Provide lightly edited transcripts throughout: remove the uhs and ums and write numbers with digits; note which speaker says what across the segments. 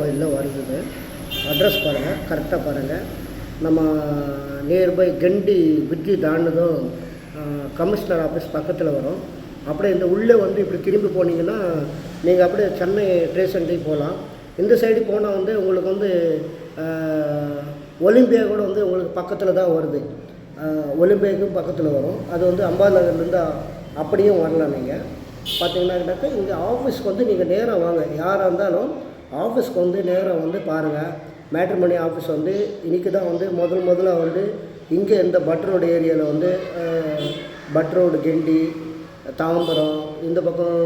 Speaker 1: கோயிலில் வருது. அட்ரஸ் பாருங்கள், கரெக்டாக பாருங்கள். நம்ம நியர்பை கண்டி பிரிட்ஜி தாண்டதும் கமிஷனர் ஆஃபீஸ் பக்கத்தில் வரும். அப்படியே இந்த உள்ளே வந்து இப்படி திரும்பி போனீங்கன்னா நீங்கள் அப்படியே சென்னை ட்ரேஷன்டி போகலாம். இந்த சைடு போனால் வந்து உங்களுக்கு வந்து ஒலிம்பியா கூட வந்து உங்களுக்கு பக்கத்தில் தான் வருது. ஒலிம்பியாவுக்கும் பக்கத்தில் வரும். அது வந்து அம்பாநகர்லேருந்து அப்படியும் வரலாம். நீங்கள் பார்த்தீங்கன்னாக்கா இங்கே ஆஃபீஸ்க்கு வந்து நீங்கள் நேராக வாங்க. யாராக இருந்தாலும் ஆஃபீஸ்க்கு வந்து நேராக வந்து பாருங்கள். மேட்ரிமோனி ஆஃபீஸ் வந்து இன்றைக்கி தான் வந்து முதல்ல வந்து இங்கே இந்த பட் ரோடு ஏரியாவில் வந்து பட் ரோடு, கிண்டி, தாம்பரம், இந்த பக்கம்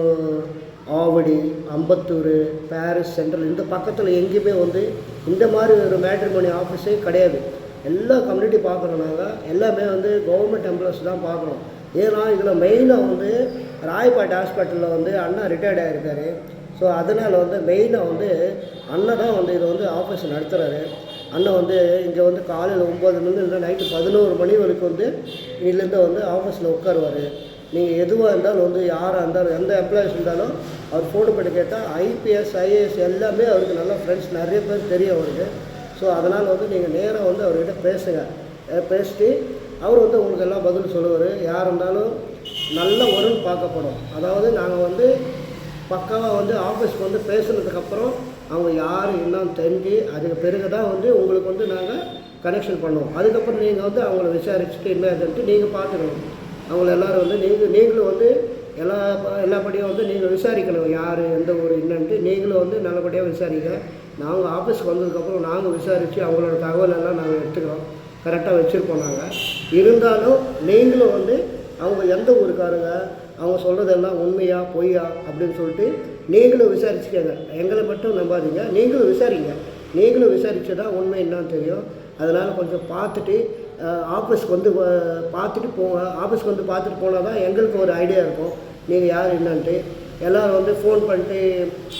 Speaker 1: ஆவடி, அம்பத்தூர், பாரிஸ் சென்ட்ரல், இந்த பக்கத்தில் எங்கேயுமே வந்து இந்த மாதிரி ஒரு மேட்ரிமோனி ஆஃபீஸே கிடையாது. எல்லா கம்யூனிட்டி பார்க்குறோம். நாங்கள் எல்லாமே வந்து கவர்மெண்ட் எம்ப்ளாய்ஸ் தான் பார்க்குறோம். ஏன்னா இதில் மெயினாக வந்து ராயப்பேட்டை ஹாஸ்பிட்டலில் வந்து அண்ணா ரிட்டையர்ட் ஆகிருக்காரு. ஸோ அதனால் வந்து மெயினாக வந்து அண்ணன் தான் வந்து இதை வந்து ஆஃபீஸ் நடத்துகிறாரு. அண்ணன் வந்து இங்கே வந்து காலையில் 9 இல்லை நைட்டு 11 மணி வரைக்கும் வந்து இதுலேருந்து வந்து ஆஃபீஸில் உட்காருவார். நீங்கள் எதுவாக இருந்தாலும் வந்து யாராக இருந்தாலும் எந்த எம்ப்ளாயிஸ் இருந்தாலும் அவர் ஃபோன் பண்ணி கேட்டால் ஐபிஎஸ், ஐஏஎஸ் எல்லாமே அவருக்கு நல்லா ஃப்ரெண்ட்ஸ் நிறைய பேர் தெரியும் அவருக்கு. ஸோ அதனால் வந்து நீங்கள் நேராக வந்து அவர்கிட்ட பேசிட்டு அவர் வந்து உங்களுக்கு எல்லாம் பதில் சொல்லுவார். யார் இருந்தாலும் நல்ல வரும்னு பார்க்கப்படும். அதாவது நாங்கள் வந்து பக்காவாக வந்து ஆஃபீஸ்க்கு வந்து பேசுனதுக்கப்புறம் அவங்க யார் என்னன்னு தெரிஞ்சு அதுக்கு பிறகு தான் வந்து உங்களுக்கு வந்து நாங்கள் கனெக்ஷன் பண்ணுவோம். அதுக்கப்புறம் நீங்கள் வந்து அவங்கள விசாரிச்சுட்டு என்ன இதுன்ட்டு நீங்கள் பார்த்துக்கணும். அவங்கள எல்லோரும் வந்து நீங்களும் வந்து எல்லாப்படியும் வந்து நீங்கள் விசாரிக்கணும். யார் எந்த ஊர் என்னன்ட்டு நீங்களும் வந்து நல்லபடியாக விசாரிங்க. நாங்கள் ஆஃபீஸ்க்கு வந்ததுக்கப்புறம் நாங்கள் விசாரித்து அவங்களோட தகவல் எல்லாம் நாங்கள் எடுத்துக்கிறோம், கரெக்டாக வச்சுருப்போம். நாங்கள் இருந்தாலும் நீங்களும் வந்து அவங்க எந்த ஊருக்காரங்க, அவங்க சொல்கிறதெல்லாம் உண்மையா பொய்யா அப்படின்னு சொல்லிட்டு நீங்களும் விசாரிச்சுக்கங்க. எங்களை மட்டும் நம்பாதீங்க, நீங்களும் விசாரிங்க. நீங்களும் விசாரித்து தான் உண்மை என்னான்னு தெரியும். அதனால் கொஞ்சம் பார்த்துட்டு ஆஃபீஸ்க்கு வந்து பார்த்துட்டு போங்க. ஆஃபீஸ்க்கு வந்து பார்த்துட்டு போனால் தான் எங்களுக்கு ஒரு ஐடியா இருக்கும் நீங்கள் யார் என்னன்ட்டு. எல்லோரும் வந்து ஃபோன் பண்ணிட்டு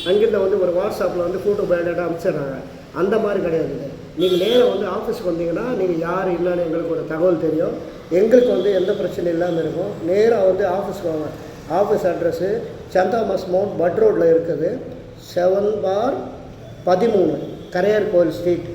Speaker 1: அங்கிருந்து வந்து ஒரு வாட்ஸ்அப்பில் வந்து ஃபோட்டோ பயோடேட்டா அனுப்பிச்சிடுறாங்க. அந்த மாதிரி கிடையாது. நீங்கள் நேராக வந்து ஆஃபீஸ்க்கு வந்தீங்கன்னா நீங்கள் யார் என்னன்னு எங்களுக்கு ஒரு தகவல் தெரியும். எங்களுக்கு வந்து எந்த பிரச்சனையும் இல்லாமல் இருக்கும். நேராக வந்து ஆஃபீஸ்க்கு வாங்க. ஆஃபீஸ் அட்ரஸ்ஸு சென்ட் தாமஸ் மவுண்ட் பட் ரோட்டில் இருக்குது. 7/13 கரையார் கோயில் ஸ்ட்ரீட்,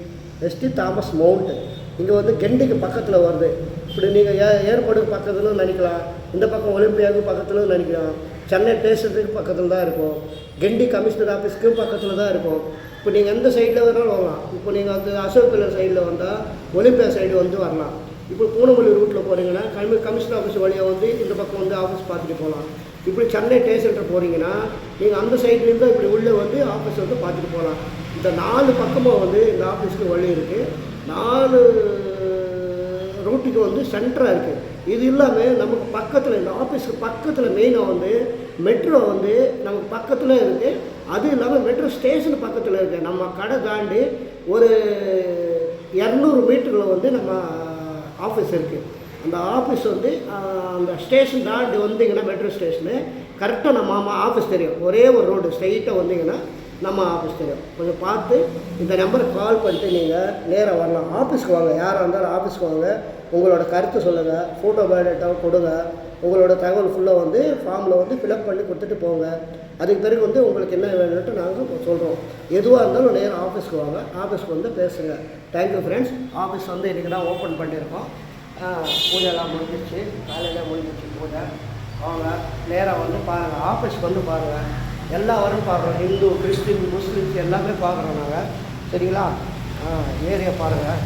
Speaker 1: வெஸ்ட் தாமஸ் மவுண்ட்டு. இங்கே வந்து கெண்டிக்கு பக்கத்தில் வருது. இப்படி நீங்கள் ஏற்பாடுக்கு பக்கத்தில் நினைக்கலாம், இந்த பக்கம் ஒலிம்பியாவுக்கு பக்கத்தில் நினைக்கலாம், சென்னை ஸ்டேஷனுக்கு பக்கத்தில் தான் இருக்கும், கெண்டி கமிஷனர் ஆஃபீஸ்க்கும் பக்கத்தில் தான் இருக்கும். இப்போ நீங்கள் எந்த சைடில் வேணாலும் வரலாம். இப்போ நீங்கள் வந்து அசோக் பில்லர் சைடில் வந்தால் ஒலிம்பியா சைடு வந்து வரலாம். இப்போ பூனமல்லி ரூட்டில் போகிறீங்கன்னா கமிஷனர் ஆஃபீஸ் வழியாக வந்து இந்த பக்கம் வந்து ஆஃபீஸ் பார்த்துட்டு போகலாம். இப்படி சென்னை டே சென்டர் போகிறீங்கன்னா நீங்கள் அந்த சைட்லேருந்து இப்படி உள்ளே வந்து ஆஃபீஸ் வந்து பார்த்துட்டு போகலாம். இந்த 4 பக்கமாக வந்து இந்த ஆஃபீஸ்க்கு வழி இருக்குது. 4 ரூட்டுக்கு வந்து சென்டராக இருக்குது. இது இல்லாமல் நமக்கு பக்கத்தில் இந்த ஆஃபீஸுக்கு பக்கத்தில் மெயினாக வந்து மெட்ரோ வந்து நமக்கு பக்கத்தில் இருக்குது. அது இல்லாமல் மெட்ரோ ஸ்டேஷன் பக்கத்தில் இருக்குது. நம்ம கடை தாண்டி ஒரு 200 மீட்டரில் வந்து நம்ம ஆஃபீஸ் இருக்குது. அந்த ஆஃபீஸ் வந்து அந்த ஸ்டேஷன் தாண்டி வந்தீங்கன்னா மெட்ரோ ஸ்டேஷனு கரெக்டாக நம்ம ஆஃபீஸ் தெரியும். ஒரே ஒரு ரோடு ஸ்ட்ரைட்டாக வந்தீங்கன்னா நம்ம ஆஃபீஸ் தெரியும். கொஞ்சம் பார்த்து இந்த நம்பருக்கு கால் பண்ணிட்டு நீங்கள் நேராக வரலாம். ஆஃபீஸ்க்கு வாங்க. யாராக இருந்தாலும் ஆஃபீஸ்க்கு வாங்க. உங்களோட கருத்து சொல்லுங்கள், ஃபோட்டோ பயோடேட்டாவை கொடுங்க. உங்களோட தகவல் ஃபுல்லாக வந்து ஃபார்மில் வந்து ஃபில்அப் பண்ணி கொடுத்துட்டு போங்க. அதுக்கு பிறகு வந்து உங்களுக்கு என்ன வேணும்ட்டு நாங்கள் சொல்கிறோம். எதுவாக இருந்தாலும் நேராக ஆஃபீஸ்க்கு வாங்க. ஆஃபீஸ்க்கு வந்து பேசுங்க. Thank you friends. ஆஃபீஸ் வந்து இன்றைக்கி தான் ஓப்பன் பண்ணியிருக்கோம். பூஜைலாம் முடிஞ்சிச்சு, காலையில் முடிஞ்சிச்சு பூஜை. அவங்க நேராக வந்து பாருங்கள், ஆஃபீஸ்க்கு வந்து பாருங்கள். எல்லாரும் பார்க்குறோம், ஹிந்து, கிறிஸ்டின், முஸ்லீம்ஸ் எல்லாமே பார்க்குறோம் நாங்கள். சரிங்களா? ஏரியா பாருங்கள்.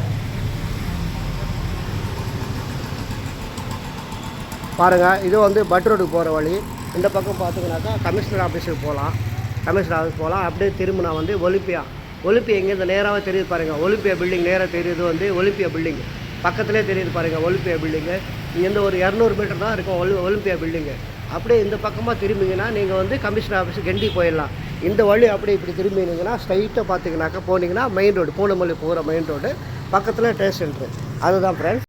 Speaker 1: இது வந்து பட் ரோடுக்கு போகிற வழி. இந்த பக்கம் பார்த்தீங்கன்னாக்கா கமிஷனர் ஆஃபீஸுக்கு போகலாம். கமிஷனர் ஆஃபீஸ் போகலாம். அப்படியே திரும்பினா வந்து ஒலிம்பியா எங்கேருந்து நேராக தெரியுது பாருங்கள். ஒலிம்பியா பில்டிங் நேராக தெரியுது வந்து ஒலிம்பியா பில்டிங் பக்கத்துலேயே தெரியுது பாருங்கள். ஒலிம்பியா பில்டிங்கு இங்கேருந்து ஒரு 200 மீட்டர் தான் இருக்கும் ஒலிம்பியா பில்டிங்கு. அப்படியே இந்த பக்கமாக திரும்பிங்கன்னா நீங்கள் வந்து கமிஷனர் ஆஃபீஸ் கெண்டி போயிடலாம். இந்த வழி அப்படியே இப்படி திரும்பினீங்கன்னா ஸ்ட்ரைட்டாக பார்த்தீங்கன்னாக்கா போனீங்கன்னா மெயின் ரோடு, பூனமல்லி போகிற மெயின் ரோடு பக்கத்தில் டே சென்ட்ரு. அதுதான் ஃப்ரெண்ட்ஸ்.